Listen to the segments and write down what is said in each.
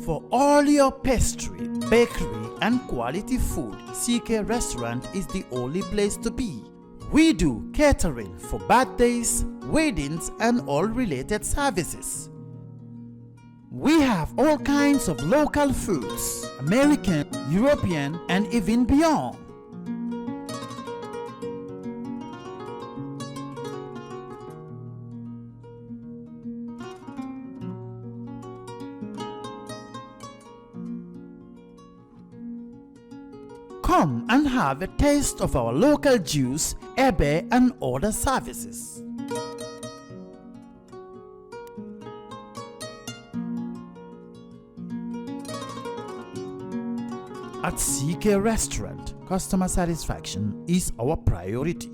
For all your pastry, bakery and quality food, CK Restaurant is the only place to be. We do catering for birthdays, weddings and all related services. We have all kinds of local foods, American, European and even beyond. Come and have a taste of our local juice, ebe and other services. At CK Restaurant, customer satisfaction is our priority.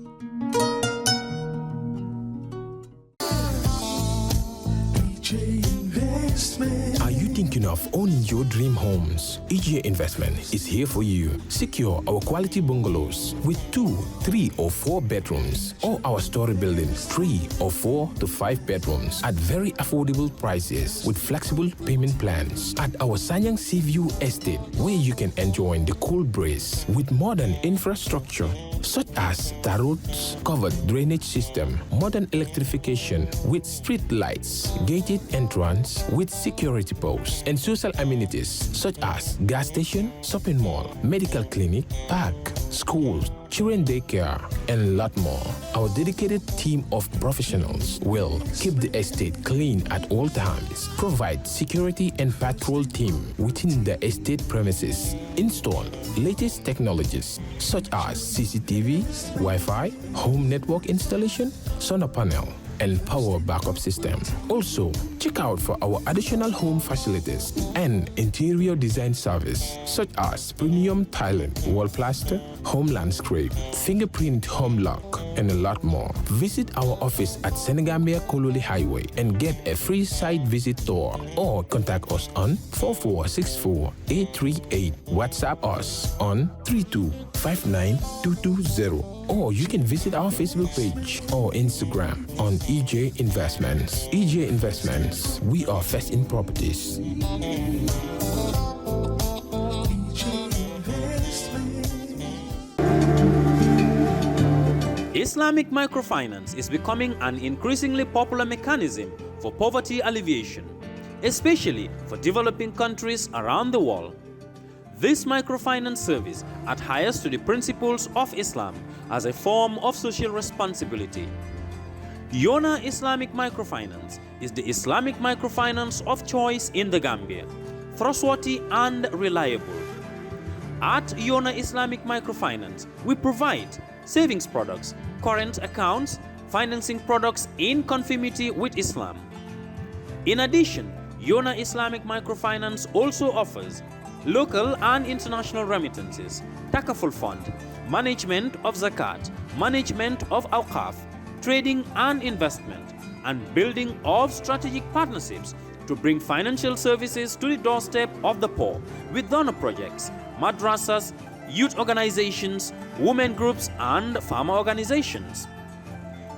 Are you thinking of owning your dream homes? EJ Investment is here for you. Secure our quality bungalows with 2, 3 or 4 bedrooms, or our story buildings 3 or 4 to 5 bedrooms at very affordable prices with flexible payment plans at our Sanyang Seaview Estate, where you can enjoy the cool breeze with modern infrastructure such as tar roads, covered drainage system, modern electrification with street lights, gated entrance with security posts, and social amenities such as gas station, shopping mall, medical clinic, park, schools, children daycare, and a lot more. Our dedicated team of professionals will keep the estate clean at all times, provide security and patrol team within the estate premises, install latest technologies such as CCTV, Wi-Fi, home network installation, solar panel, and power backup system. Also, check out for our additional home facilities and interior design service such as premium tiling, wall plaster, home landscape, fingerprint home lock, and a lot more. Visit our office at Senegambia Kololi Highway and get a free site visit tour, or contact us on 4464838. WhatsApp us on 3259220. Or you can visit our Facebook page or Instagram on EJ Investments. EJ Investments, we are first in properties. Islamic microfinance is becoming an increasingly popular mechanism for poverty alleviation, especially for developing countries around the world. This microfinance service adheres to the principles of Islam as a form of social responsibility. Yona Islamic Microfinance is the Islamic microfinance of choice in the Gambia, trustworthy and reliable. At Yona Islamic Microfinance, we provide savings products, current accounts, financing products in conformity with Islam. In addition, Yona Islamic Microfinance also offers local and international remittances, takaful fund, management of zakat, management of awqaf, trading and investment, and building of strategic partnerships to bring financial services to the doorstep of the poor with donor projects, madrasas, youth organizations, women groups, and farmer organizations.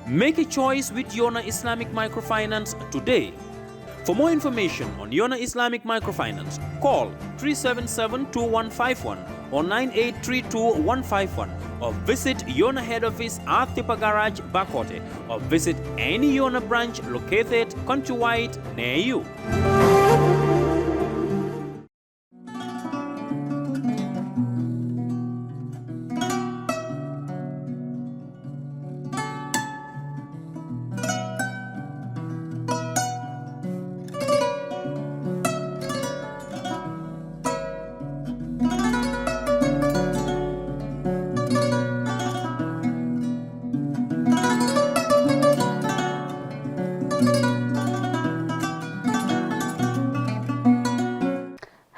Make a choice with Yona Islamic Microfinance today. For more information on Yona Islamic Microfinance, call 377-2151 or 9832-151, or visit Yona head office at Dibba Garage, Bakote, or visit any Yona branch located countrywide near you.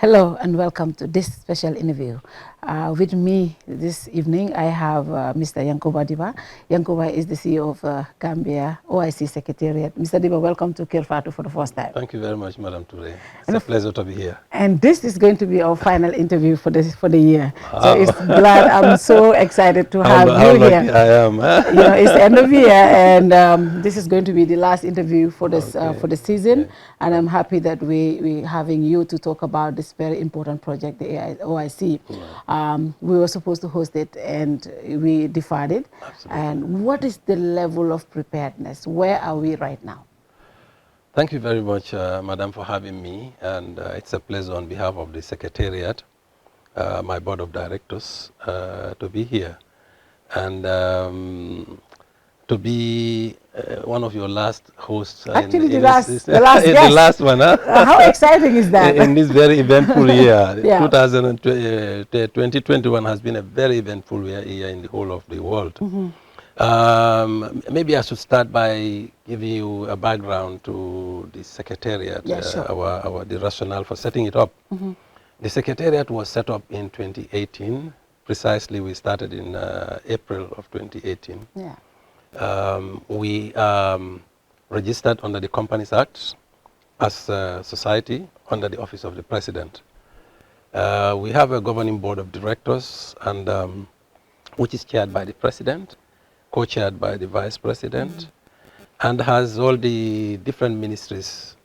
Hello and welcome to this special interview. With me this evening, I have Mr. Yankuba Dibba. Yankuba is the CEO of Gambia OIC Secretariat. Mr. Dibba, welcome to Kerr Fatou for the first time. Thank you very much, Madam Toure. It's a pleasure to be here. And this is going to be our final interview for the year. So I'm so excited to have you here. Lucky I am. You know, it's the end of the year, and this is going to be the last interview for this for the season. Yeah. And I'm happy that we having you to talk about this very important project, the OIC. We were supposed to host it, and we deferred it. Absolutely. And what is the level of preparedness? Where are we right now? Thank you very much, Madam, for having me. And it's a pleasure on behalf of the Secretariat, my board of directors, to be here. And to be one of your last hosts. Actually, the last one, huh? How exciting is that? In this very eventful year. Yeah. 2021 has been a very eventful year in the whole of the world. Maybe I should start by giving you a background to the Secretariat, Yeah, sure. the rationale for setting it up. The Secretariat was set up in 2018. Precisely, we started in April of 2018. Yeah. We registered under the Companies Act as a society under the Office of the President. We have a governing board of directors, and which is chaired by the President, co-chaired by the Vice President, and has all the different ministries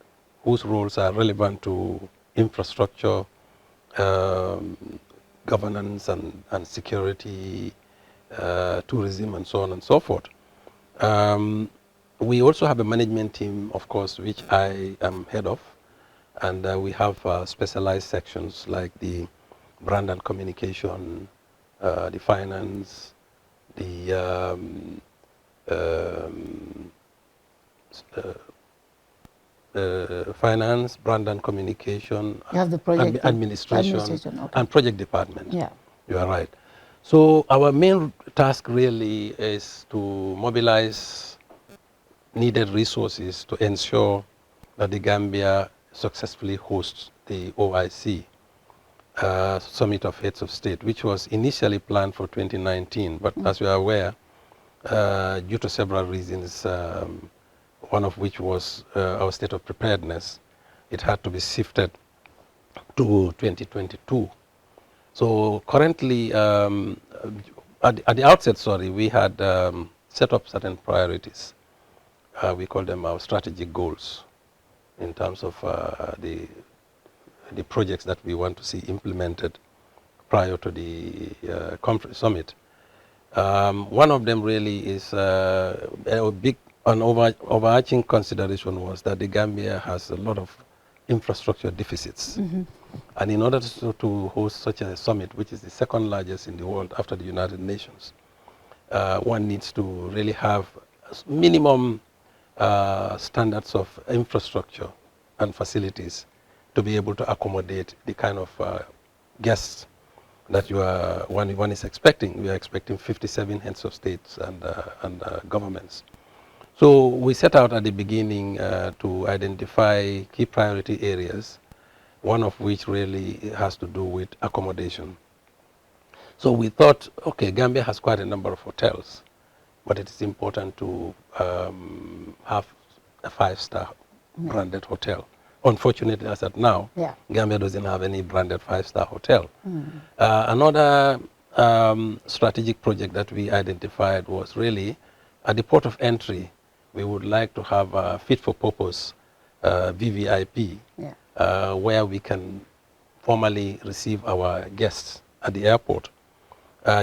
whose roles are relevant to infrastructure, governance and security, tourism, and so on and so forth. We also have a management team, of course, which I am head of, and we have specialized sections like the brand and communication, the finance, the finance, brand and communication, You have the project administration okay. and project department. Yeah. You are right. So our main task really is to mobilize needed resources to ensure that the Gambia successfully hosts the OIC Summit of Heads of State, which was initially planned for 2019, but as you are aware, due to several reasons, one of which was our state of preparedness, it had to be shifted to 2022. So currently, at the outset, we had set up certain priorities. We call them our strategic goals in terms of the projects that we want to see implemented prior to the conference summit. One of them really is a big overarching consideration was that the Gambia has a lot of infrastructure deficits. And in order to host such a summit, which is the second largest in the world after the United Nations, one needs to really have minimum standards of infrastructure and facilities to be able to accommodate the kind of guests that one is expecting. We are expecting 57 heads of states and governments. So we set out at the beginning to identify key priority areas, one of which really has to do with accommodation. So we thought, okay, Gambia has quite a number of hotels, but it is important to have a 5-star branded hotel. Unfortunately, as at now, Gambia doesn't have any branded 5-star hotel. Another strategic project that we identified was really at the port of entry, we would like to have a fit-for-purpose VVIP, where we can formally receive our guests at the airport.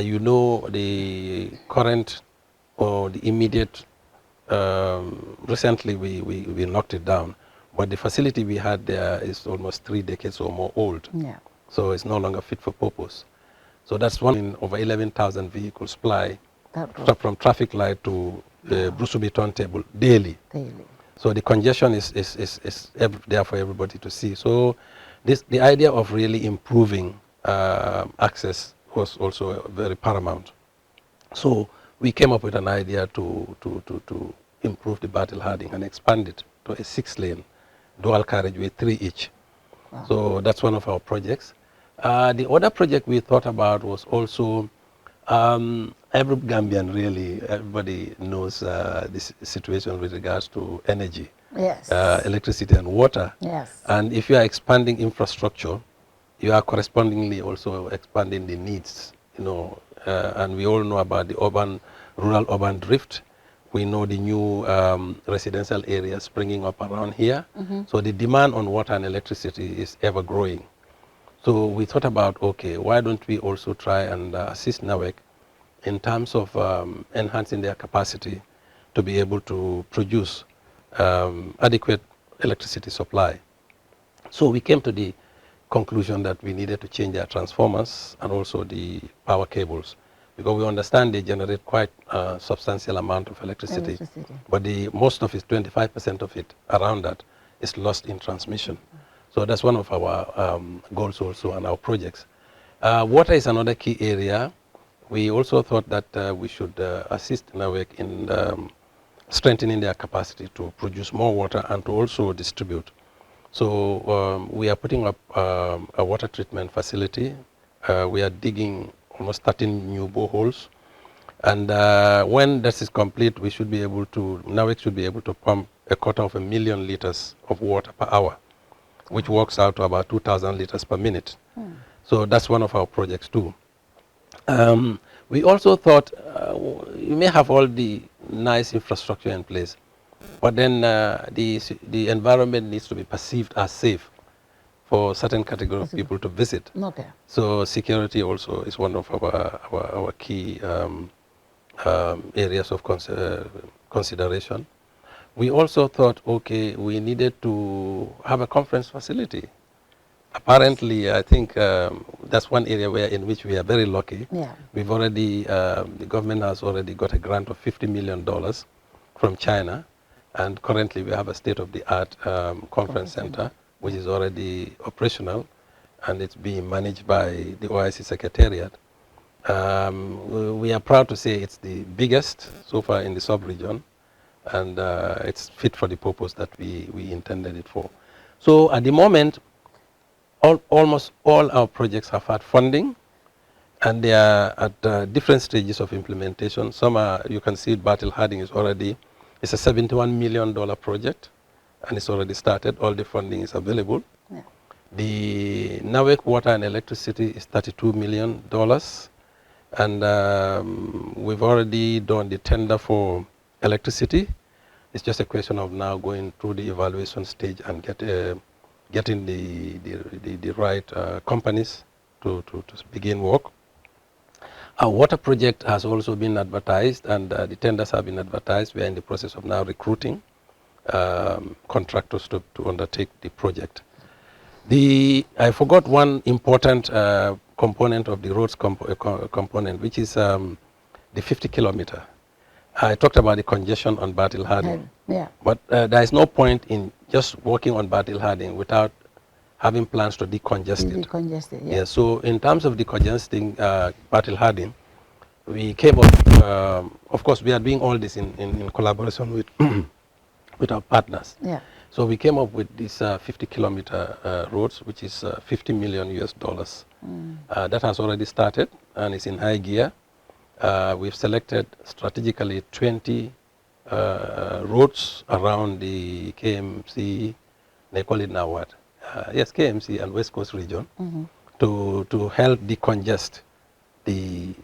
You know, the current or the immediate, recently we knocked it down, but the facility we had there is almost 3 decades or more old. So it's no longer fit for purpose. So that's one in over 11,000 vehicles ply from traffic light to Brusubi turntable daily. So the congestion is there for everybody to see. So the idea of really improving access was also very paramount. So we came up with an idea to improve the battle hardening and expand it to a 6-lane dual carriageway, 3 each. Wow. So that's one of our projects. The other project we thought about was also every Gambian, really, everybody knows this situation with regards to energy, Yes. electricity and water. Yes. And if you are expanding infrastructure, you are correspondingly also expanding the needs, and we all know about the rural-urban drift. We know the new residential areas springing up around here. So the demand on water and electricity is ever growing. So we thought about, okay, why don't we also try and assist NAWEC in terms of enhancing their capacity to be able to produce adequate electricity supply. So we came to the conclusion that we needed to change their transformers and also the power cables, because we understand they generate quite a substantial amount of electricity. But most of it, 25% of it around that, is lost in transmission. So that's one of our goals also and our projects. Water is another key area. We also thought that we should assist NAWEC in strengthening their capacity to produce more water and to also distribute. So we are putting up a water treatment facility. We are digging almost 13 new boreholes. And when this is complete, we should be able to, NAWEC should be able to pump 250,000 liters of water per hour, which works out to about 2,000 liters per minute. So that's one of our projects too. We also thought you may have all the nice infrastructure in place, but then the environment needs to be perceived as safe for certain category of people to visit. Okay. So security also is one of our key areas of consideration. We also thought, okay, we needed to have a conference facility. Apparently, I think that's one area in which we are very lucky. Yeah. We've already, the government has already got a grant of $50 million from China, and currently we have a state-of-the-art conference center, which is already operational, and it's being managed by the OIC Secretariat. We are proud to say it's the biggest so far in the sub-region, and it's fit for the purpose that we intended it for. So at the moment, almost all our projects have had funding, and they are at different stages of implementation. Some are, you can see Battle Harding is already, it's a $71 million project, and it's already started. All the funding is available. Yeah. The NAWEC water and electricity is $32 million, and we've already done the tender for electricity. It's just a question of now going through the evaluation stage and getting the right companies to begin work. Our water project has also been advertised, and the tenders have been advertised. We are in the process of now recruiting contractors to undertake the project. I forgot one important component of the roads component, which is the 50-kilometer. I talked about the congestion on Battle Harding. Yeah. But there is no point in just working on Battle Harding without having plans to decongest it. Decongested, yeah. Yeah, so in terms of decongesting Battle Harding, we came up, of course, we are doing all this in collaboration with, with our partners. Yeah. So we came up with this 50-kilometer roads, which is $50 million US. That has already started and is in high gear. We've selected strategically 20 roads around the KMC, they call it now what? Yes, KMC and West Coast region, to help decongest the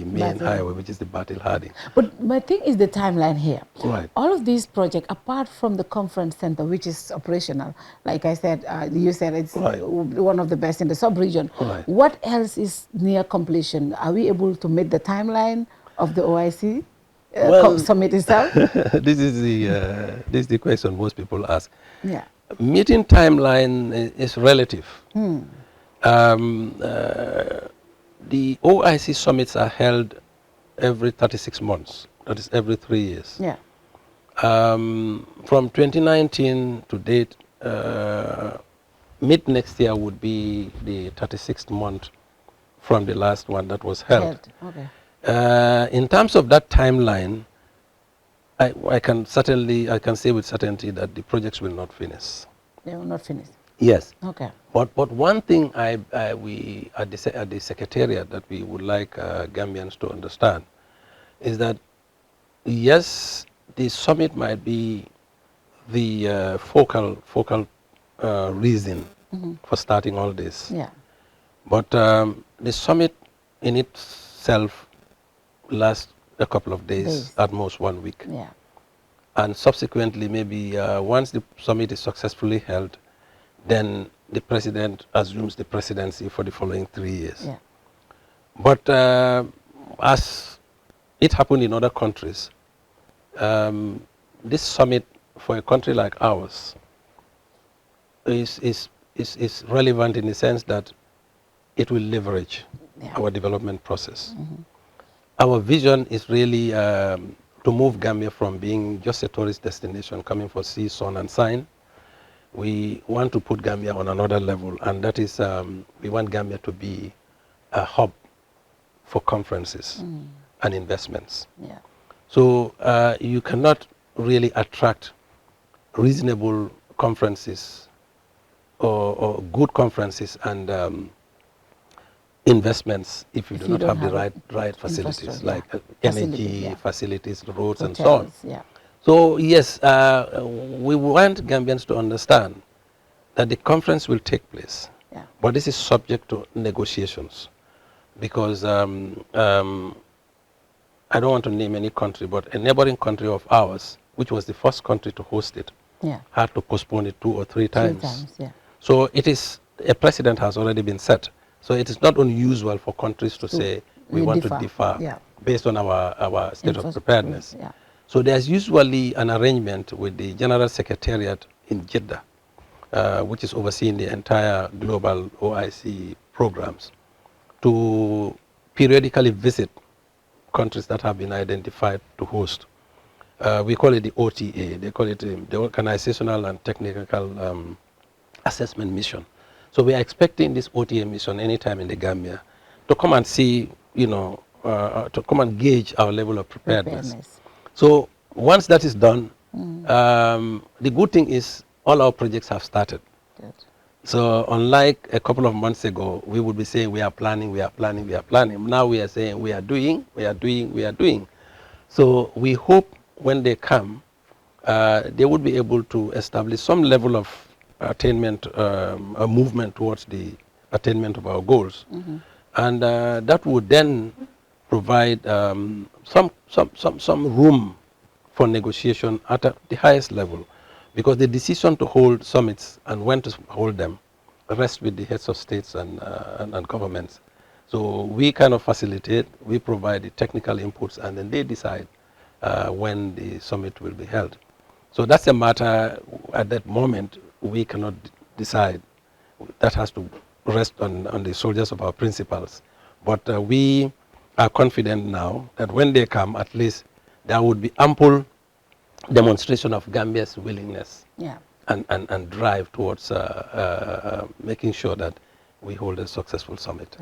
main highway, which is the Battle Harding. But my thing is the timeline here. Right. All of these projects, apart from the conference center, which is operational, like I said, you said it's one of the best in the sub-region. Right. What else is near completion? Are we able to meet the timeline of the OIC summit itself? This is the question most people ask. Yeah. Meeting timeline is relative. The OIC summits are held every 36 months, that is every 3 years. Yeah. From 2019 to date, mid next year would be the 36th month from the last one that was held. Okay. In terms of that timeline, I can say with certainty that the projects will not finish. They will not finish. Yes. Okay. But one thing we at the Secretariat that we would like Gambians to understand is that, yes, the summit might be the focal reason for starting all this. Yeah. But the summit in itself lasts a couple of days, at most 1 week. Yeah. And subsequently, maybe once the summit is successfully held, then the president assumes the presidency for the following 3 years. Yeah. But as it happened in other countries, this summit for a country like ours is relevant in the sense that it will leverage our development process. Our vision is really to move Gambia from being just a tourist destination coming for sea, sun, and sign. We want to put Gambia on another level, and that is we want Gambia to be a hub for conferences and investments. Yeah. So you cannot really attract reasonable conferences or good conferences and investments if you do not have the right facilities, like energy, facilities, roads, hotels, and so on. Yeah. So yes, we want Gambians to understand that the conference will take place, but this is subject to negotiations, because I don't want to name any country, but a neighboring country of ours, which was the first country to host it, had to postpone it 2 or 3 times. So it is, a precedent has already been set. So it is not unusual for countries to say we want to defer based on our state of preparedness. So there's usually an arrangement with the General Secretariat in Jeddah, which is overseeing the entire global OIC programs, to periodically visit countries that have been identified to host. We call it the OTA. They call it the Organizational and Technical Assessment Mission. So we are expecting this OTA mission anytime in the Gambia to come and see, to come and gauge our level of preparedness. So once that is done, the good thing is all our projects have started. Good. So unlike a couple of months ago, we would be saying we are planning, we are planning, we are planning. Now we are saying we are doing, we are doing, we are doing. So we hope when they come, they would be able to establish some level of attainment, a movement towards the attainment of our goals. And that would then provide some room for negotiation at the highest level, because the decision to hold summits and when to hold them rests with the heads of states and governments. So we kind of facilitate, we provide the technical inputs, and then they decide when the summit will be held. So that's a matter at that moment we cannot decide. That has to rest on the soldiers of our principles. But we are confident now that when they come, at least there would be ample demonstration of Gambia's willingness and drive towards making sure that we hold a successful summit.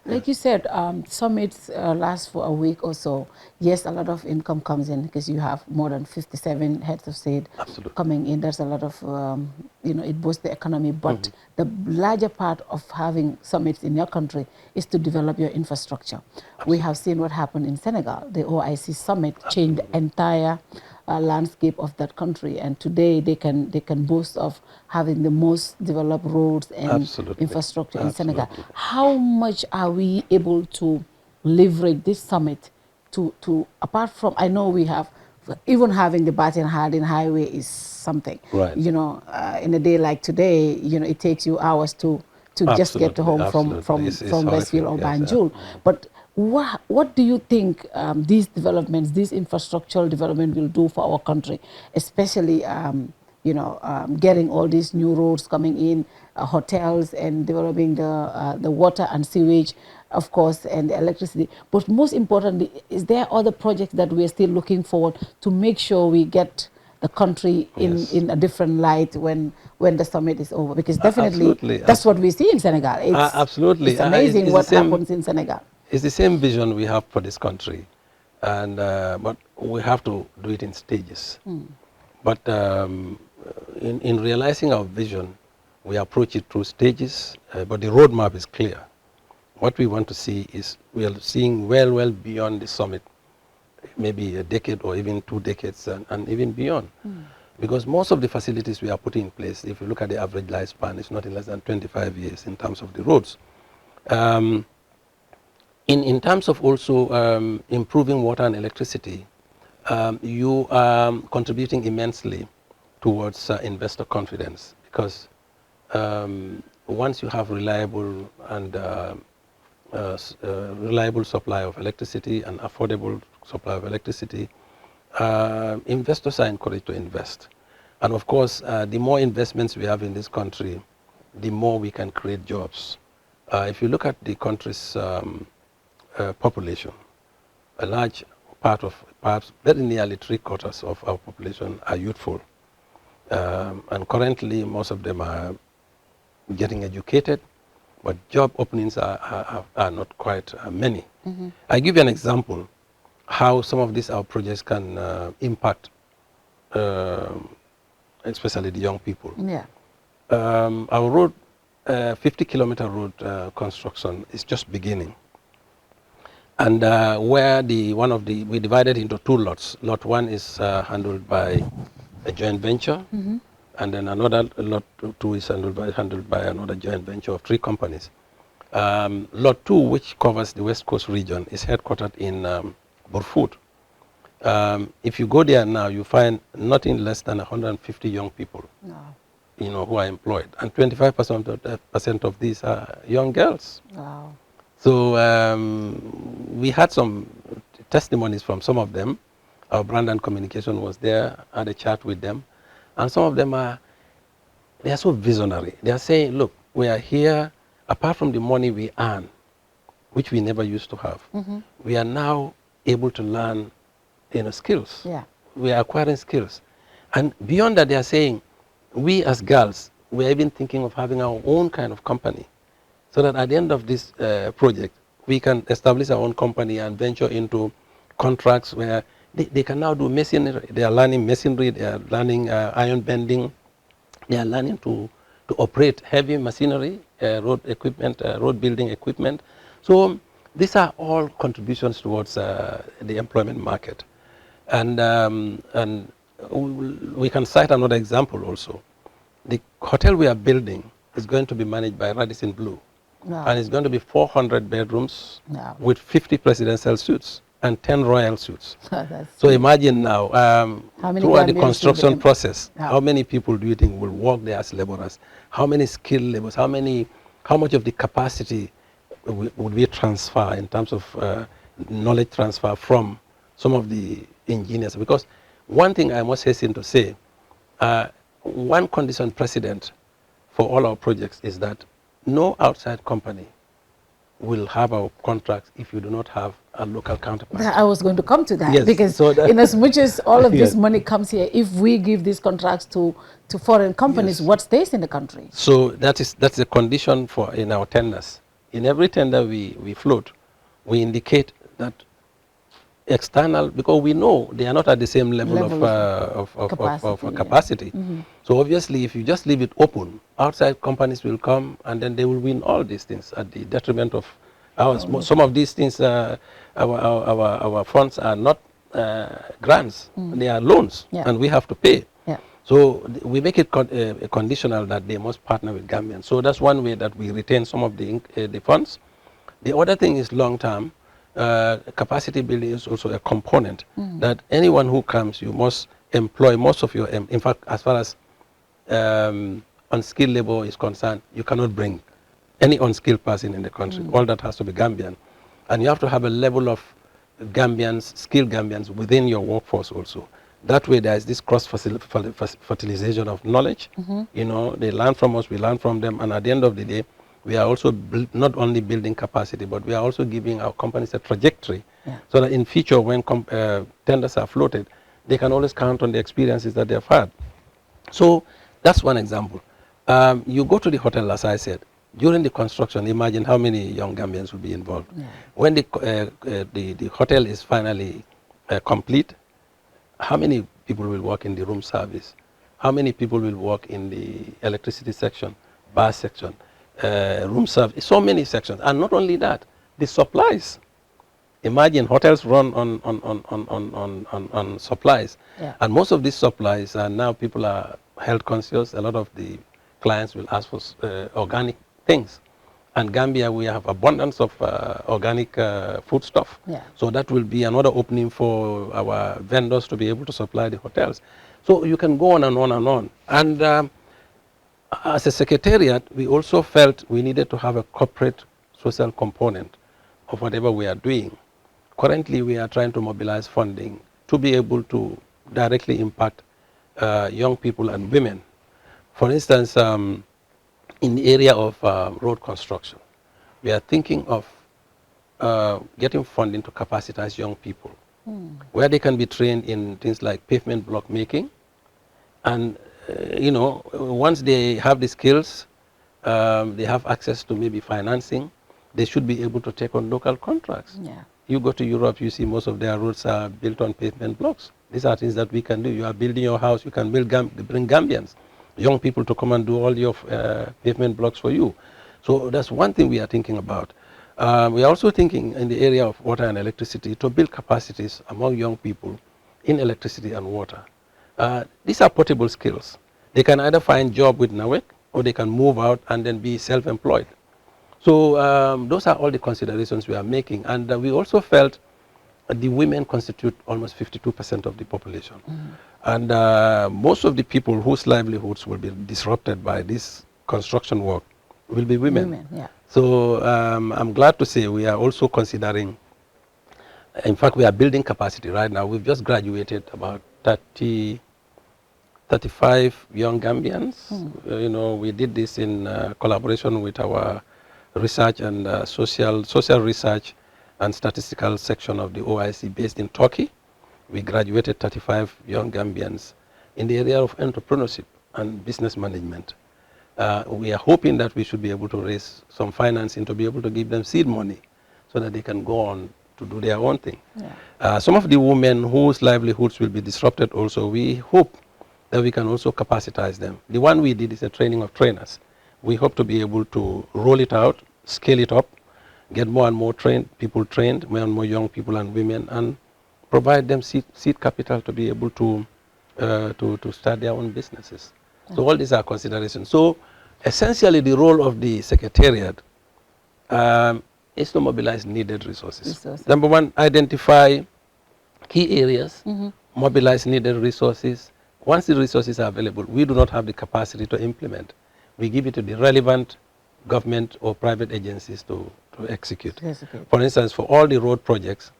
Like you said, summits last for a week or so. Yes, a lot of income comes in because you have more than 57 heads of state coming in. There's a lot of, it boosts the economy. But the larger part of having summits in your country is to develop your infrastructure. We have seen what happened in Senegal. The OIC summit changed the entire landscape of that country, and today they can boast of having the most developed roads and infrastructure in Senegal. How much are we able to leverage this summit to apart from, I know we have, even having the Batin Hardin highway is something. Right. In a day like today, it takes you hours to just get home from Westfield or Banjul. But what do you think these developments, this infrastructural development will do for our country, especially getting all these new roads coming in, hotels, and developing the water and sewage, of course, and the electricity. But most importantly, is there other projects that we are still looking forward to make sure we get the country in a different light when the summit is over? Because definitely that's what we see in Senegal. It's amazing what happens in Senegal. It's the same vision we have for this country, and but we have to do it in stages. But in realizing our vision, We approach it through stages, but the roadmap is clear. What we want to see is we are seeing well beyond the summit, maybe a decade or even 2 decades and even beyond. Because most of the facilities we are putting in place, if you look at the average lifespan, it's not in less than 25 years in terms of the roads. In terms of also improving water and electricity, you are contributing immensely towards investor confidence, because once you have reliable and reliable supply of electricity and affordable supply of electricity, investors are encouraged to invest. And of course, the more investments we have in this country, the more we can create jobs. If you look at the country's population, a large part of, perhaps very nearly 3/4 of our population are youthful. And currently, most of them are getting educated, but job openings are not quite many. I give you an example how some of these our projects can impact, especially the young people. Yeah. Our road, 50-kilometer road construction is just beginning. And where we divided into 2 lots. Lot 1 is handled by a joint venture, and then another lot 2 is handled by another joint venture of 3 companies. Lot 2, which covers the West Coast region, is headquartered in Burfoot. If you go there now, you find nothing less than 150 young people, who are employed, and 25% of these are young girls. Wow. So we had some testimonies from some of them. Our brand and communication was there, had a chat with them, and some of them they are so visionary. They are saying, look, we are here, apart from the money we earn, which we never used to have, we are now able to learn skills. Yeah. We are acquiring skills. And beyond that, they are saying, we as girls, we are even thinking of having our own kind of company, so that at the end of this project, we can establish our own company and venture into contracts where they can now do masonry. They are learning masonry, they are learning iron bending, they are learning to operate heavy machinery, road equipment, road building equipment. So these are all contributions towards the employment market. And we can cite another example also. The hotel we are building is going to be managed by Radisson Blu. Wow. And it's going to be 400 bedrooms Wow. with 50 presidential suites and 10 royal suites. That's So imagine now, throughout the Gambians construction will be- process, Yeah. how many people do you think will work there as laborers? How many skilled laborers? How much of the capacity would we transfer in terms of knowledge transfer from some of the engineers? Because one thing I must hasten to say, one condition precedent for all our projects is that no outside company will have our contracts if you do not have a local counterpart. I was going to come to that, Yes, because so that- in as much as all of this Yes. money comes here, if we give these contracts to foreign companies, Yes. what stays in the country? So that's a condition in our tenders. In every tender we float, we indicate that external, because we know they are not at the same level of capacity. So obviously, if you just leave it open, outside companies will come and then they will win all these things at the detriment of ours. Some of these things, our funds are not grants; they are loans, Yeah. and we have to pay. Yeah. So we make it conditional that they must partner with Gambians. So that's one way that we retain some of the funds. The other thing is long term. Capacity building is also a component that anyone who comes, you must employ most of your, in fact, as far as unskilled labor is concerned, you cannot bring any unskilled person in the country. All that has to be Gambian. And you have to have a level of Gambians, skilled Gambians within your workforce also. That way there is this cross-fertilization of knowledge. They learn from us, we learn from them, and at the end of the day, we are also not only building capacity, but we are also giving our companies a trajectory, so that in future, when tenders are floated, they can always count on the experiences that they have had. So that's one example. You go to the hotel, as I said, during the construction, imagine how many young Gambians will be involved. When the hotel is finally complete, how many people will work in the room service? How many people will work in the electricity section? bar section, room service, so many sections. And not only that, the supplies. Imagine hotels run on supplies. Yeah. And most of these supplies, and now people are health conscious. A lot of the clients will ask for organic things. And Gambia, we have abundance of organic food stuff. Yeah. So that will be another opening for our vendors to be able to supply the hotels. So you can go on and on and on. And as a secretariat, we also felt we needed to have a corporate social component of whatever we are doing. Currently, we are trying to mobilize funding to be able to directly impact young people and women. For instance, in the area of road construction, we are thinking of getting funding to capacitize young people, where they can be trained in things like pavement block making. And, you know, once they have the skills, they have access to maybe financing, they should be able to take on local contracts. Yeah. You go to Europe, you see most of their roads are built on pavement blocks. These are things that we can do. You are building your house, you can bring Gambians, young people to come and do all your pavement blocks for you. So that's one thing we are thinking about. We are also thinking in the area of water and electricity to build capacities among young people in electricity and water. These are portable skills. They can either find job with NAWEC or they can move out and then be self-employed. So those are all the considerations we are making. And we also felt the women constitute almost 52% of the population. And most of the people whose livelihoods will be disrupted by this construction work will be women. Yeah. So I'm glad to say we are also considering, in fact, we are building capacity right now. We've just graduated about 35 young Gambians. You know, we did this in collaboration with our research and social research and statistical section of the OIC based in Turkey. We graduated 35 young Gambians in the area of entrepreneurship and business management. We are hoping that we should be able to raise some financing to be able to give them seed money so that they can go on to do their own thing. Yeah. Some of the women whose livelihoods will be disrupted also, we hope that we can also capacitize them. The one we did is a training of trainers. We hope to be able to roll it out, scale it up, get more and more people trained, more and more young people and women, and provide them seed capital to be able to start their own businesses. Okay. So all these are considerations. So essentially the role of the secretariat is to mobilize needed resources. Number one, identify key areas, mobilize needed resources. Once the resources are available, we do not have the capacity to implement. We give it to the relevant government or private agencies to execute. For instance, for all the road projects,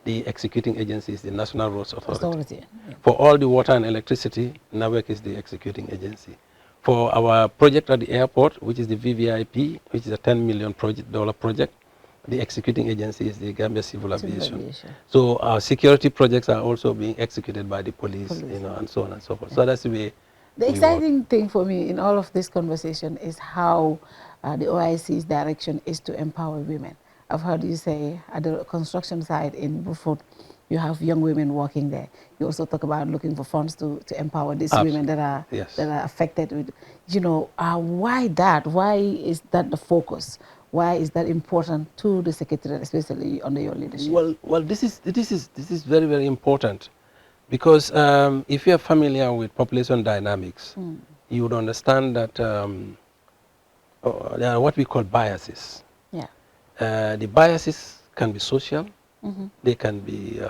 the executing agency is the National Roads Authority. Yeah. For all the water and electricity, NAWEC is the executing agency. For our project at the airport, which is the VVIP, which is a $10 million project, the executing agency is the Gambia Civil Aviation. So our security projects are also being executed by the police. You know, and so on and so forth. Yeah. So that's the way. The exciting thing for me in all of this conversation is how the OIC's direction is to empower women. I've heard you say at the construction site in Buford, you have young women working there. You also talk about looking for funds to empower these women that are affected with, you know, why that? Why is that the focus? Why is that important to the secretariat, especially under your leadership? Well, this is very, very important, because if you are familiar with population dynamics, you would understand that there are what we call biases. Yeah. The biases can be social, they can be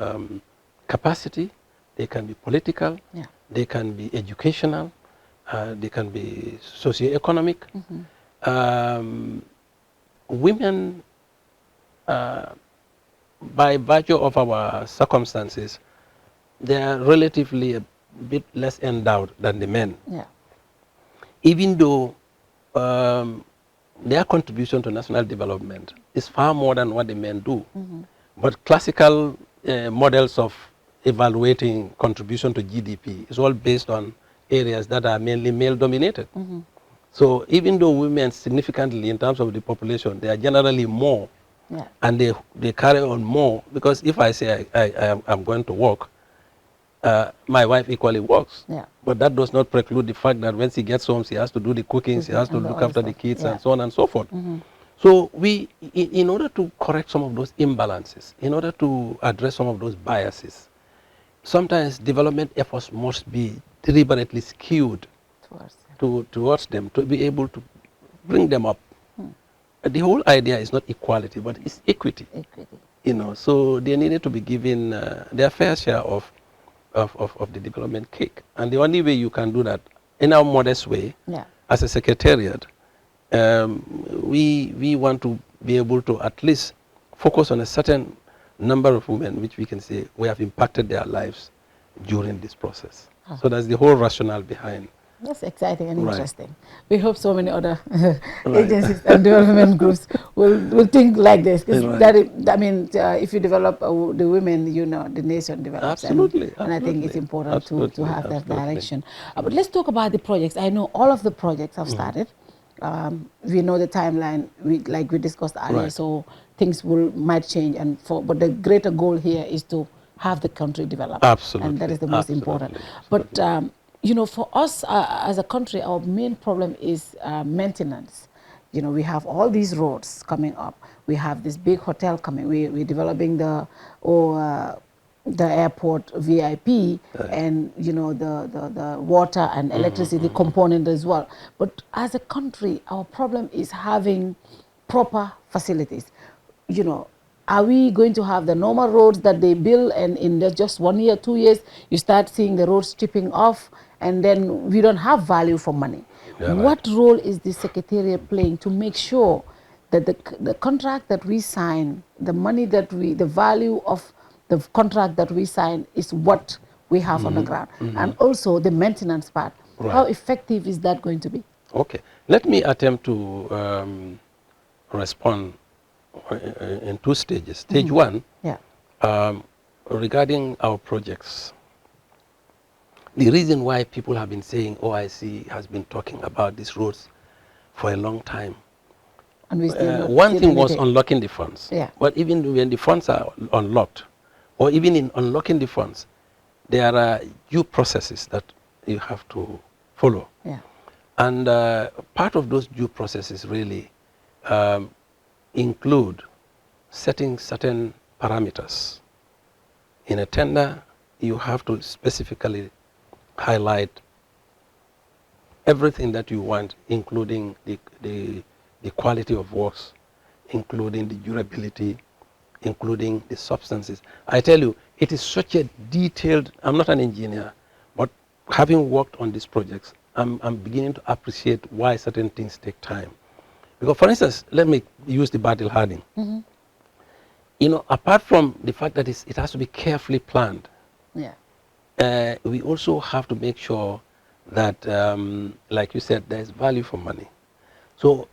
capacity, they can be political, they can be educational, they can be socioeconomic. Women, by virtue of our circumstances, they are relatively a bit less endowed than the men. Yeah. Even though their contribution to national development is far more than what the men do. But classical models of evaluating contribution to GDP is all based on areas that are mainly male-dominated. So even though women significantly in terms of the population, they are generally more, and they carry on more, because if I say I'm going to work, my wife equally works. Yeah. But that does not preclude the fact that when she gets home, she has to do the cooking, she has to and look all after the stuff. kids, Yeah. and so on and so forth. So we, in order to correct some of those imbalances, in order to address some of those biases, sometimes development efforts must be deliberately skewed towards them to be able to bring them up. The whole idea is not equality, but it's equity. Equity. You know, so they needed to be given their fair share of the development cake. And the only way you can do that, in our modest way, Yeah. as a secretariat, we want to be able to at least focus on a certain number of women, which we can say we have impacted their lives during this process. So that's the whole rationale behind. That's exciting and Right. interesting. We hope so many other Right. agencies and development groups will think like this. Because Right. if you develop the women, you know, the nation develops. Absolutely, And I think it's absolutely, important to absolutely, have that absolutely. direction. But let's talk about the projects. I know all of the projects have started. We know the timeline, like we discussed earlier, Right. so things might change. But the greater goal here is to have the country develop. Absolutely, And that is the most important. absolutely. But you know, for us as a country, our main problem is maintenance. You know, we have all these roads coming up. We have this big hotel coming. We're developing the airport VIP and, you know, the water and electricity component as well. But as a country, our problem is having proper facilities. You know, are we going to have the normal roads that they build and in just 1 year, 2 years, you start seeing the roads chipping off and then we don't have value for money? Yeah, right. What role is the Secretariat playing to make sure that the contract that we sign, the money that the value of the contract that we sign is what we have on the ground? And also the maintenance part. Right. How effective is that going to be? Okay, let me attempt to respond in two stages. Stage one, Yeah. regarding our projects. The reason why people have been saying OIC has been talking about these roads for a long time. And we still One thing was limited. unlocking the funds. Yeah. But even when the funds are unlocked, or even in unlocking the funds, there are due processes that you have to follow. Yeah. And part of those due processes really include setting certain parameters. In a tender, you have to specifically highlight everything that you want, including the quality of works, including the durability, including the substances. I tell you, it is such a detailed, I'm not an engineer, but having worked on these projects, I'm beginning to appreciate why certain things take time. Because for instance, let me use the battle hardening. You know, apart from the fact that it has to be carefully planned, Yeah. we also have to make sure that, like you said, there's value for money. So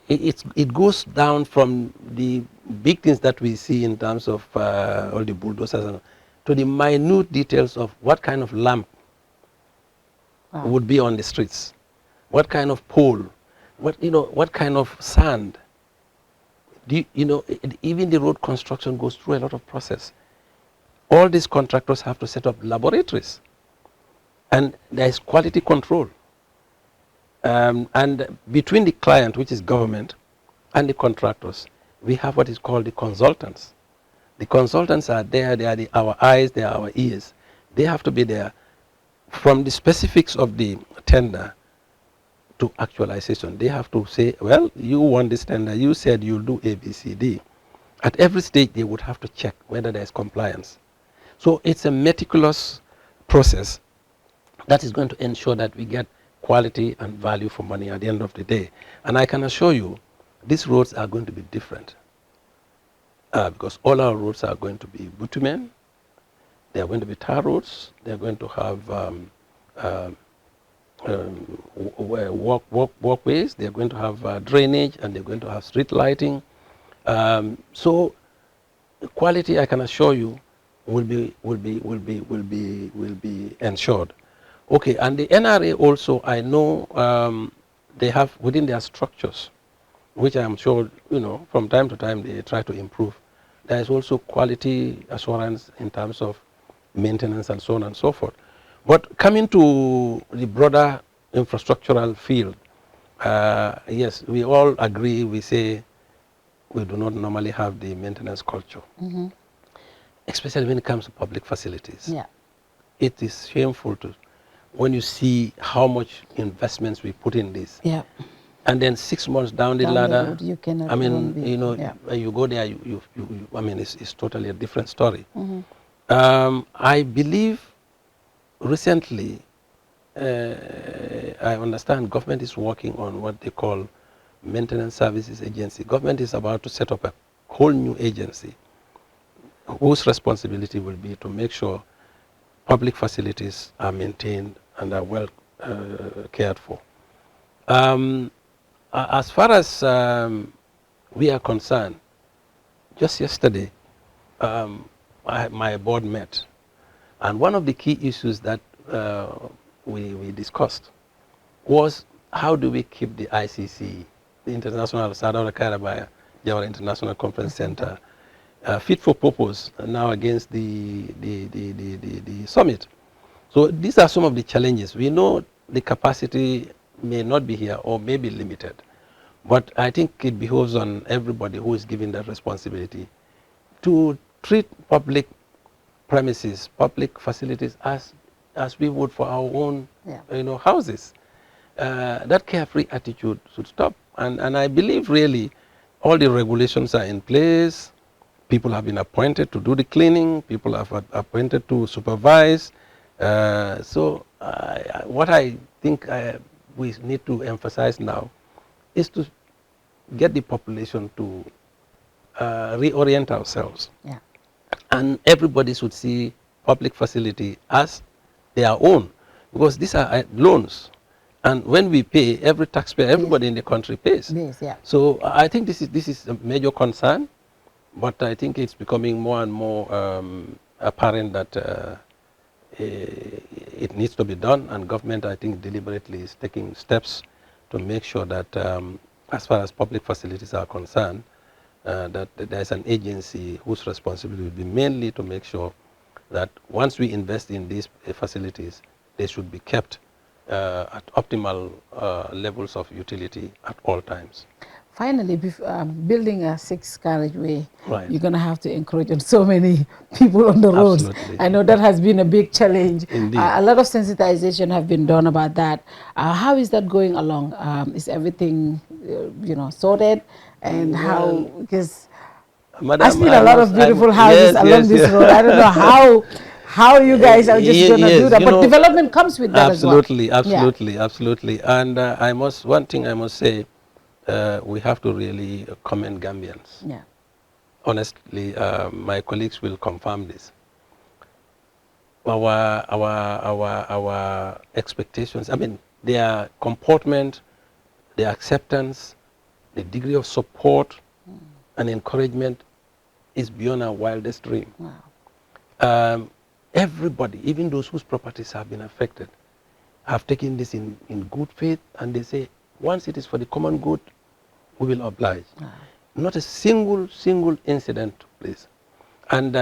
it goes down from the big things that we see in terms of all the bulldozers to the minute details of what kind of lamp would be on the streets, what kind of pole, what kind of sand. Even the road construction goes through a lot of process. All these contractors have to set up laboratories, and there is quality control. And between the client, which is government, and the contractors, we have what is called the consultants. The consultants are there, they are our eyes, they are our ears. They have to be there from the specifics of the tender to actualization. They have to say, well, you won this tender, you said you'll do A, B, C, D. At every stage, they would have to check whether there is compliance. So it's a meticulous process that is going to ensure that we get quality and value for money at the end of the day. And I can assure you, these roads are going to be different because all our roads are going to be bitumen, they are going to be tar roads, they are going to have walkways, they are going to have drainage, and they're going to have street lighting. So quality, I can assure you, will be ensured. Okay, and the NRA also, I know they have within their structures, which I am sure, from time to time they try to improve. There is also quality assurance in terms of maintenance and so on and so forth. But coming to the broader infrastructural field, yes, we all agree, we say we do not normally have the maintenance culture, especially when it comes to public facilities. Yeah. It is shameful to, when you see how much investments we put in this. Yeah. And then 6 months down the Down ladder, road, you cannot I mean, even be, you know, yeah. you go there, I mean, it's totally a different story. I believe recently, I understand government is working on what they call Maintenance Services Agency. Government is about to set up a whole new agency whose responsibility will be to make sure public facilities are maintained and are well cared for. As far as we are concerned, just yesterday, my board met, and one of the key issues that we discussed was how do we keep the ICC, the International Sadara Karabaya Jawara International Conference Center, fit for purpose now against the summit. So these are some of the challenges. We know the capacity may not be here or may be limited, but I think it behoves on everybody who is given that responsibility to treat public premises, public facilities as we would for our own, houses. That carefree attitude should stop. And I believe really all the regulations are in place. People have been appointed to do the cleaning. People have appointed to supervise. So what I think we need to emphasize now is to get the population to reorient ourselves. Yeah. And everybody should see public facility as their own, because these are loans. And when we pay, every taxpayer, everybody in the country pays. Yes, yeah. So I think this is a major concern, but I think it's becoming more and more apparent that it needs to be done, and government, I think, deliberately is taking steps to make sure that as far as public facilities are concerned, that there's an agency whose responsibility will be mainly to make sure that once we invest in these facilities, they should be kept at optimal levels of utility at all times. Finally, building a 6-carriageway, Right. you're going to have to encourage on so many people on the roads. Absolutely. I know that has been a big challenge. Indeed. A lot of sensitization have been done about that. How is that going along? Is everything, sorted? And how, because Madam, I've seen a lot of beautiful houses along this road. I don't know how you guys are just going to do that. But development comes with that absolutely, as well. Absolutely. And one thing I must say, we have to really commend Gambians. Yeah. Honestly, my colleagues will confirm this. Our expectations, I mean, their comportment, their acceptance, the degree of support and encouragement is beyond our wildest dream. Wow. Everybody, even those whose properties have been affected, have taken this in good faith, and they say, once it is for the common good, we will oblige. Wow. Not a single incident took place. And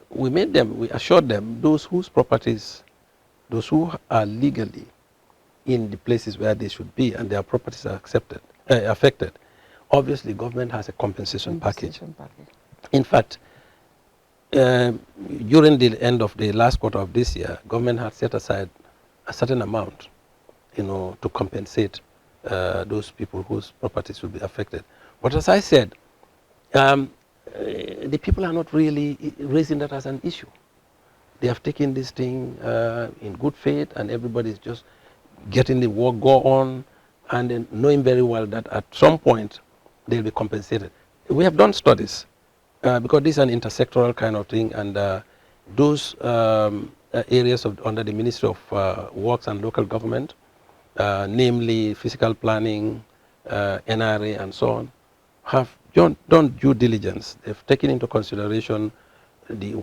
we assured them, those whose properties, those who are legally in the places where they should be and their properties are affected, obviously government has a compensation package. In fact, during the end of the last quarter of this year, government had set aside a certain amount, to compensate those people whose properties will be affected. But as I said, the people are not really raising that as an issue. They have taken this thing in good faith, and everybody is just getting the work go on, and then knowing very well that at some point they'll be compensated. We have done studies because this is an intersectoral kind of thing, and those areas under the Ministry of Works and Local Government, namely physical planning, NRA, and so on, have done due diligence. They've taken into consideration the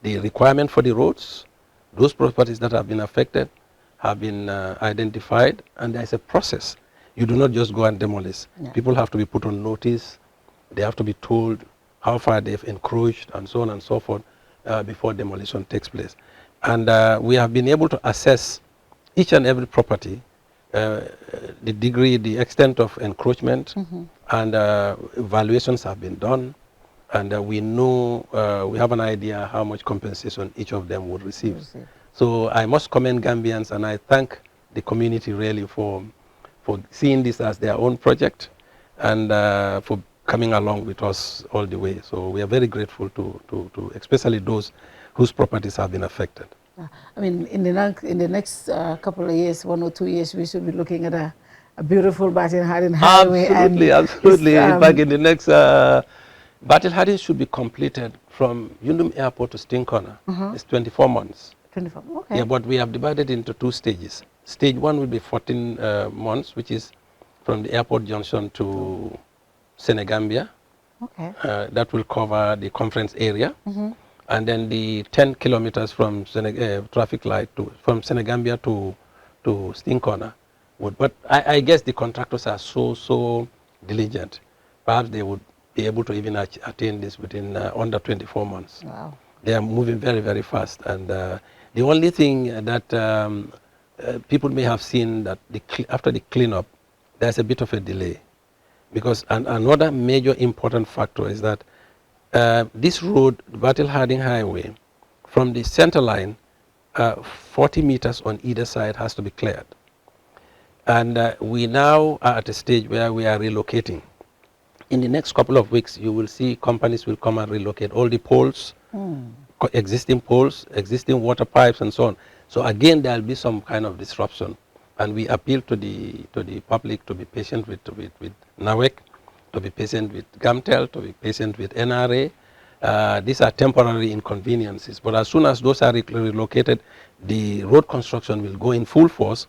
requirement for the roads. Those properties that have been affected have been identified, and there's a process. You do not just go and demolish. Yeah. People have to be put on notice. They have to be told how far they've encroached, and so on and so forth, before demolition takes place. And we have been able to assess each and every property, the degree, the extent of encroachment, and evaluations have been done. And we know, we have an idea how much compensation each of them would receive. So I must commend Gambians, and I thank the community really for seeing this as their own project, and for coming along with us all the way. So we are very grateful to especially those whose properties have been affected. I mean, in the next couple of years, 1 or 2 years, we should be looking at a beautiful Battle Harding highway. Absolutely, absolutely. In fact, in the next, Battle Harding should be completed from Yundum Airport to Sting Corner. It's 24 months. 24, okay. Yeah, but we have divided into 2 stages. Stage 1 will be 14 months, which is from the airport junction to Senegambia. Okay. That will cover the conference area. And then the 10 kilometers from traffic light from Senegambia to Sting Corner. But I guess the contractors are so diligent. Perhaps they would be able to even attain this within under 24 months. Wow. They are moving very, very fast. And the only thing that people may have seen that after the cleanup, there's a bit of a delay. Because another major important factor is that this road, Battle Harding Highway, from the center line, 40 meters on either side has to be cleared. And we now are at a stage where we are relocating. In the next couple of weeks, you will see companies will come and relocate all the poles, existing poles, existing water pipes, and so on. So again, there will be some kind of disruption. And we appeal to the public to be patient with NAWEC, to be patient with GAMTEL, to be patient with NRA. These are temporary inconveniences, but as soon as those are relocated, the road construction will go in full force,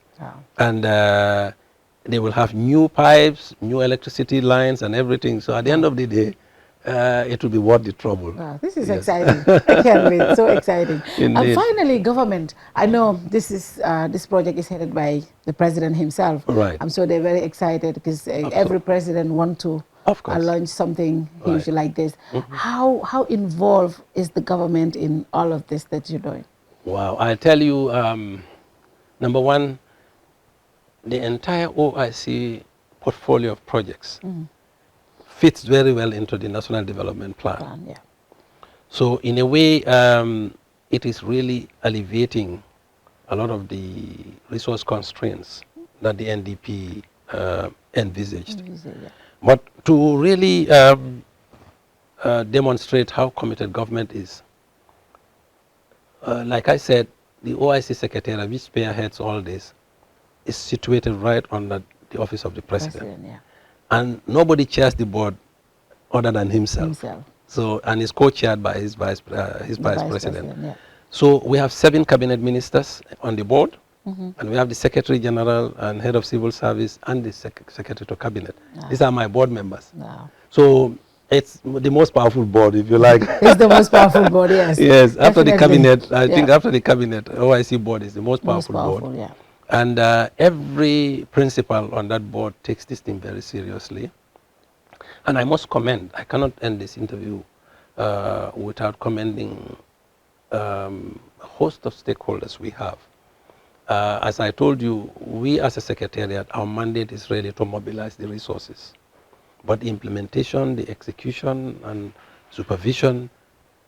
and they will have new pipes, new electricity lines, and everything. So at the end of the day, it will be worth the trouble. Wow, this is exciting. I can't wait. So exciting. And finally, government. I know this project is headed by the president himself. Right. I'm sure they're very excited because every president wants to launch something huge like this. How involved is the government in all of this that you're doing? Wow, I tell you, number one, the entire OIC portfolio of projects fits very well into the National Development Plan. So in a way, it is really alleviating a lot of the resource constraints that the NDP envisaged. But to really demonstrate how committed government is, like I said, the OIC Secretariat, which spearheads all this, is situated right under the office of the president. And nobody chairs the board other than himself. So, and is co-chaired by his vice president. So we have 7 cabinet ministers on the board, and we have the Secretary General and Head of Civil Service and the Secretary to Cabinet. These are my board members. So it's the most powerful board, if you like. It's the most powerful board, yes. Yes, after the cabinet, I think after the cabinet, OIC board is the most powerful board. And every principal on that board takes this thing very seriously. And I must commend, I cannot end this interview without commending a host of stakeholders we have. As I told you, we as a secretariat, our mandate is really to mobilize the resources. But the implementation, the execution, and supervision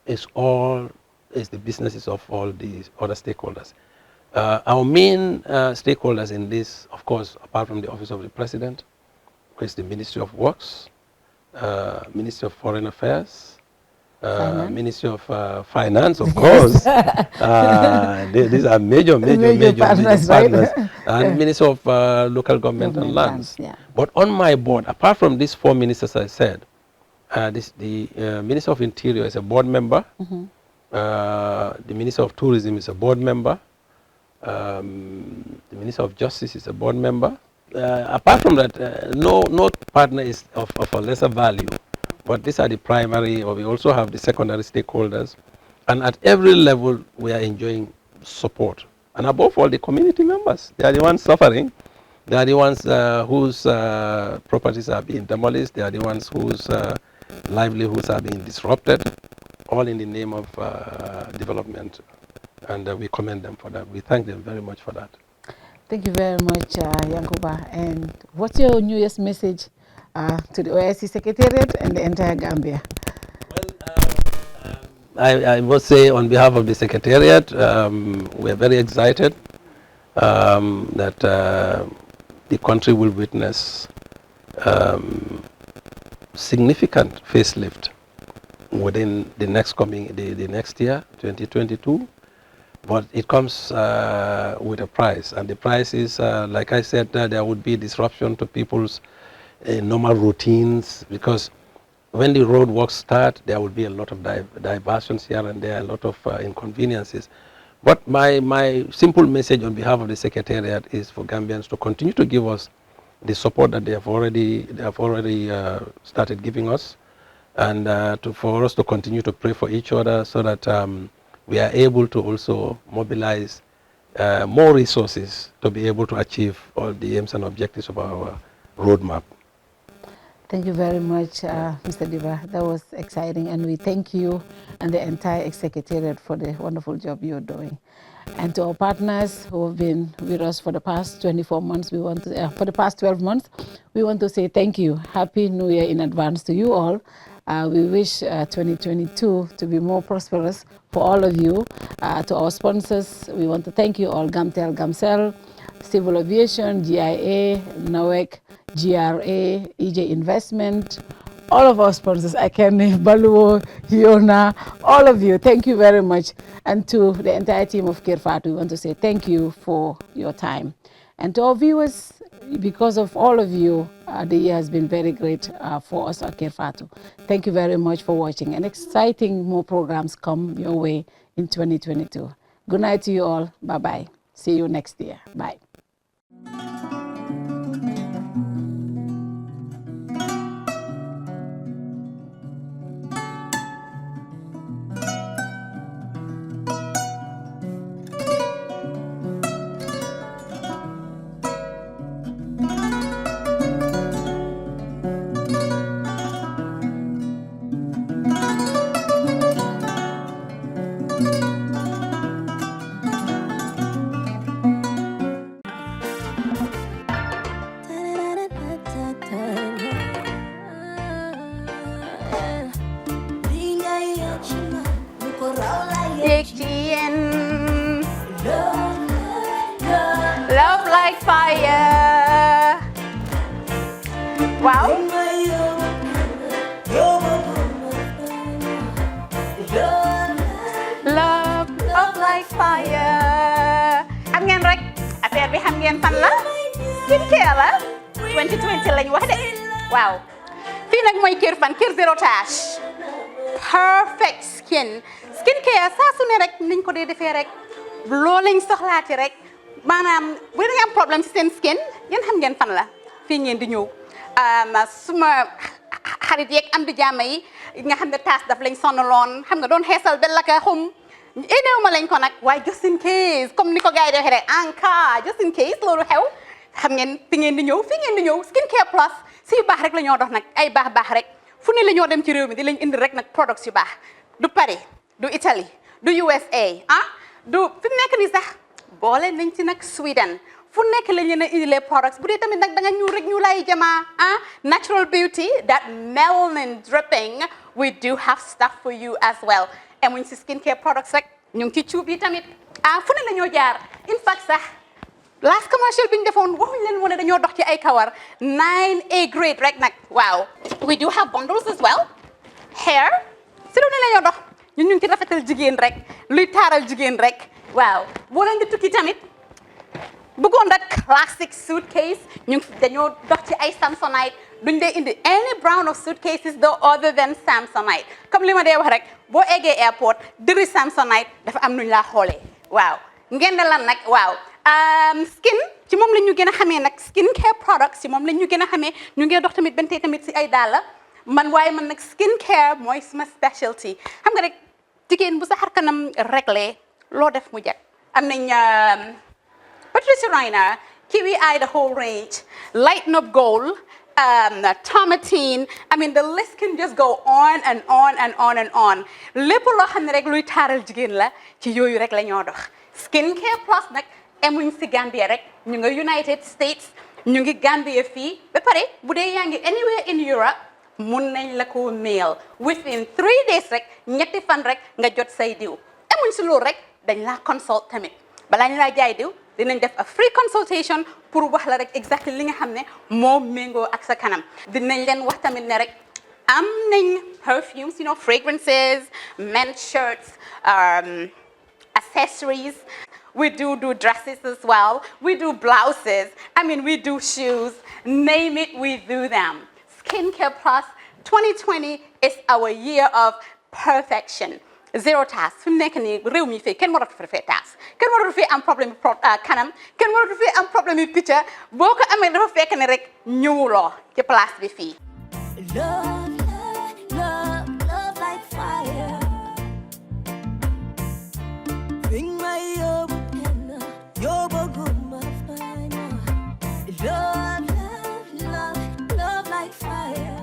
is the businesses of all these other stakeholders. Our main stakeholders in this, of course, apart from the Office of the President, is the Ministry of Works, Ministry of Foreign Affairs, Ministry of Finance, of course. These are major partners. And Ministry of Local Government and Lands. But on my board, apart from these 4 ministers I said, the Minister of Interior is a board member, the Minister of Tourism is a board member, the Minister of Justice is a board member. Apart from that, no partner is of a lesser value. But these are the primary, or we also have the secondary stakeholders. And at every level, we are enjoying support. And above all, the community members. They are the ones suffering. They are the ones whose properties are being demolished. They are the ones whose livelihoods are being disrupted. all in the name of development, and we commend them for that. We thank them very much for that. Thank you very much, Yankuba. And what's your New Year's message to the OIC Secretariat and the entire Gambia? I must say, on behalf of the Secretariat, we're very excited that the country will witness significant facelift within the next year, 2022. But it comes with a price, and the price is, like I said, there would be disruption to people's normal routines, because when the road works start, there will be a lot of diversions here and there, a lot of inconveniences. But my simple message on behalf of the Secretariat is for Gambians to continue to give us the support that they have already started giving us, and for us to continue to pray for each other, so that we are able to also mobilize more resources to be able to achieve all the aims and objectives of our roadmap. Thank you very much, Mr. Dibba. That was exciting, and we thank you and the entire Secretariat for the wonderful job you're doing. And to our partners who have been with us for the past 24 months, for the past 12 months, we want to say thank you. Happy New Year in advance to you all. We wish 2022 to be more prosperous for all of you. To our sponsors, we want to thank you all: Gamtel, Gamcel, Civil Aviation, GIA, NAWEC, GRA, EJ Investment, all of our sponsors, I can name Baluo, Hiona, all of you, thank you very much. And to the entire team of Kerr, we want to say thank you for your time. And to our viewers, because of all of you, the year has been very great for us at Kerr. Thank you very much for watching, and exciting more programs come your way in 2022. Good night to you all. Bye-bye. See you next year. Bye. Love like fire. Wow. Love like fire. Xam ngeen rek affaire bi xam ngeen fan la? Skincare la. 2020 lañ wax de. Waaw. Fii nag mooy Kerr fan, Kerr Zero Tache. Perfect skin. Skincare saa su ne rek niñ ko dee defee rek. Loo lañ soxlaati rek. Maanaam bu ngeen am problème ci seen skin, yéen xam ngeen fan la. Fii ngeen di ñëw. Suma xarit yeeg am di jàmm yi nga xam ne taas daf lañ sonaloon, xam nga doon xeesal bel la ka xum. Éneew ma lañ ko nag, waaye just in case, comme ni ko gars yi di waxee rek, en cas, just in case loolu xew. Xam ngeen fi ngeen di ñëw, Skincare Plus, si yu baax rek la ñoo dox nag, ay baax rek. Fu ne la ñoo dem ci réew mi di lañ indi rek nag products yu baax. Du Paris, du Italie, du USA, du fi mu nekk nii sax boole nañ ci nag Sweden. Fu nekk lañ leen a indi les products. Bu dee tamit nag da nga ñuul rek ñu lay jamaa, natural beauty, that melanin dripping, we do have stuff for you as well. Emuñ si skincare products rek, ñu ngi ci cuub yi tamit. Fu ne la ñoo jaar. In fact sax, last commercial bi ñu defoon waxuñ leen woon ne dañoo dox ci ay kawar 9A grade rek nag. Waaw. We do have bundles as well. Hair. Si lu ne la ñoo dox. Ñun ñu ngi ci rafetal jigéen rek, luy taaral jigéen rek. Waaw. Boo leen di tukki tamit, bëggoon rek classic suitcase, ñu dañoo dox ci ay Samsonite. Duñ dee indi any brand of suitcases though other than Samsonite. Comme li ma dee wax rek, boo eggee airport, dëri Samsonite dafa am nuñ laa xoolee. Waaw. Ngeen de lan nag, waaw. Skin, ci moom la ñu gën a xamee nag skincare products, ci moom la ñu gën a xamee, ñu ngi dox tamit bentee tamit si ay dàlla. Waaye man nag skincare mooy suma specialty. Xam nga rek jigéen bu sa xar kanam réglé loo def mu jag. Am nañ Patricia Reiner, Kiwi Eye the whole range, Lighten Up Gold, Tomatine. I mean, the list can just go on and on and on and on. lépp loo xam ne rek luy taaral jigéen la ci yooyu rek la ñoo dox. Skincare Plus nag emuñ si Gambia rek ñu nga United States ñu ngi Gambia fii ba pare bu dee yaa ngi anywhere in Europe mun nañ la ko mail within 3 days rek ñetti fan rek nga jot say diw emuñ si loolu rek dañ laa consult tamit balaa ñu laa jaay diw dinañ def a free consultation pour wax la rek exactly li nga xam ne moo méngoo ak sa kanam dinañ leen wax tamit ne rek am nañ perfumes, you know, fragrances, men's shirts, accessories. We do dresses as well. We do blouses. I mean, we do shoes. Name it, we do them. Skincare Plus 2020 is our year of perfection. Zero task. Fi mu nekk nii réew mi fii kenn waratu fi task. Kenn waratu fi am problème kanam. Kenn waratu fi am problème picture. Boo ko amee dafa fekk ne rek ñëwuloo ci place bi fii. Love, love, love like fire. Bring my yoba guma fire. Love, love, love, love like fire.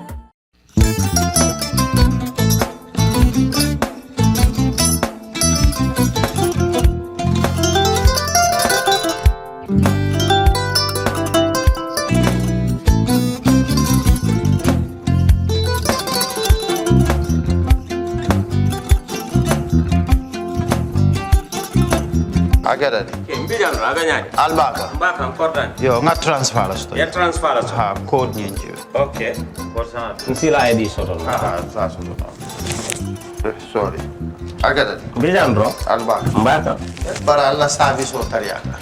Agada. Mbijan aganyani. Albaka. Mbaka important. Yo, nga transfer la sto. Ya transfer la sto. Ha, code nyingi. Okay. Korsa. Nsila ID soto. Ah, sa soto. Sorry. Agada. Mbijan bro. Albaka. Mbaka. Bara alla service o tariaka.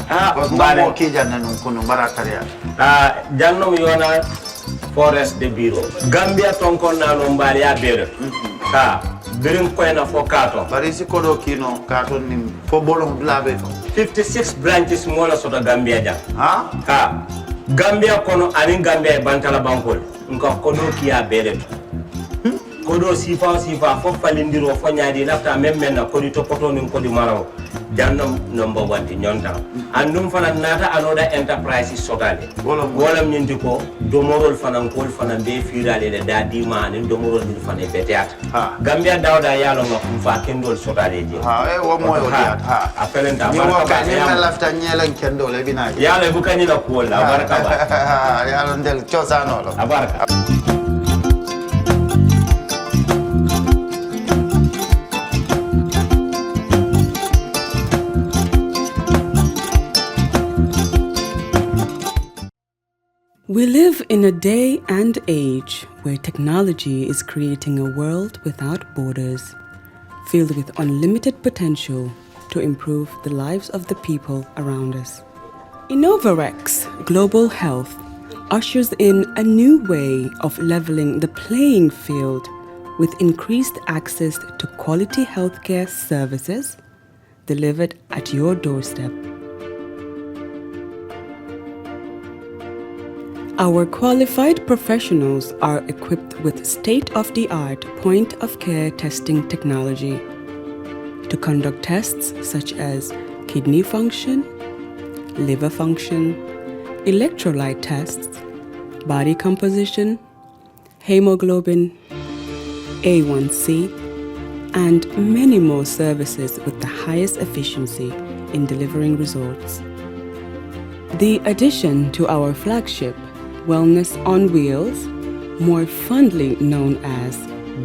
mbare. Mo ki janna nun kunu bara tariaka. Jannom yona forest de bureau. Gambia tonkon na no mbali ya bere. Birim koyna fo kato. Bari si kodo kino kato ni fo bolong blabe to. 56 branches mola soto Gambia jam. Ha? Gambia kono ani Gambia bantala bankol. Nka kodo kiya bere to. Kodo sifa fo falindiro fo nyaadi lafta memmen na kodi to poto nin kodi maraw. Jannam number 1 ti nyonta. Andum fana nata anoda enterprise sotale. Wolam nyindi ko domorol fana kol fana be firale le dadi ma ni domorol ni fana beteat. Gambia dawda yalo ngam fa kendol sotale je. Wo moy o diat. Apelenta baraka ba. Ni lafta nyelen kendol e bina. Yalo bu kanyi la ko la baraka ba. Yalo ndel chosano lo. Abaraka. We live in a day and age where technology is creating a world without borders, filled with unlimited potential to improve the lives of the people around us. Innovarex Global Health ushers in a new way of leveling the playing field with increased access to quality healthcare services delivered at your doorstep. Our qualified professionals are equipped with state-of-the-art point-of-care testing technology to conduct tests such as kidney function, liver function, electrolyte tests, body composition, hemoglobin, A1C, and many more services with the highest efficiency in delivering results. The addition to our flagship Wellness on Wheels, more fondly known as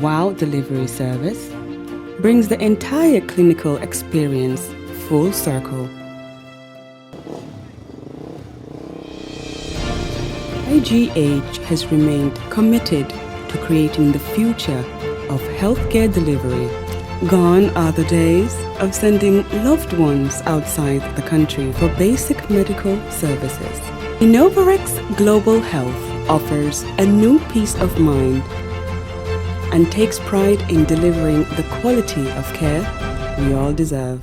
WOW Delivery Service, brings the entire clinical experience full circle. IGH has remained committed to creating the future of healthcare delivery. Gone are the days of sending loved ones outside the country for basic medical services. Innovarex Global Health offers a new peace of mind and takes pride in delivering the quality of care we all deserve.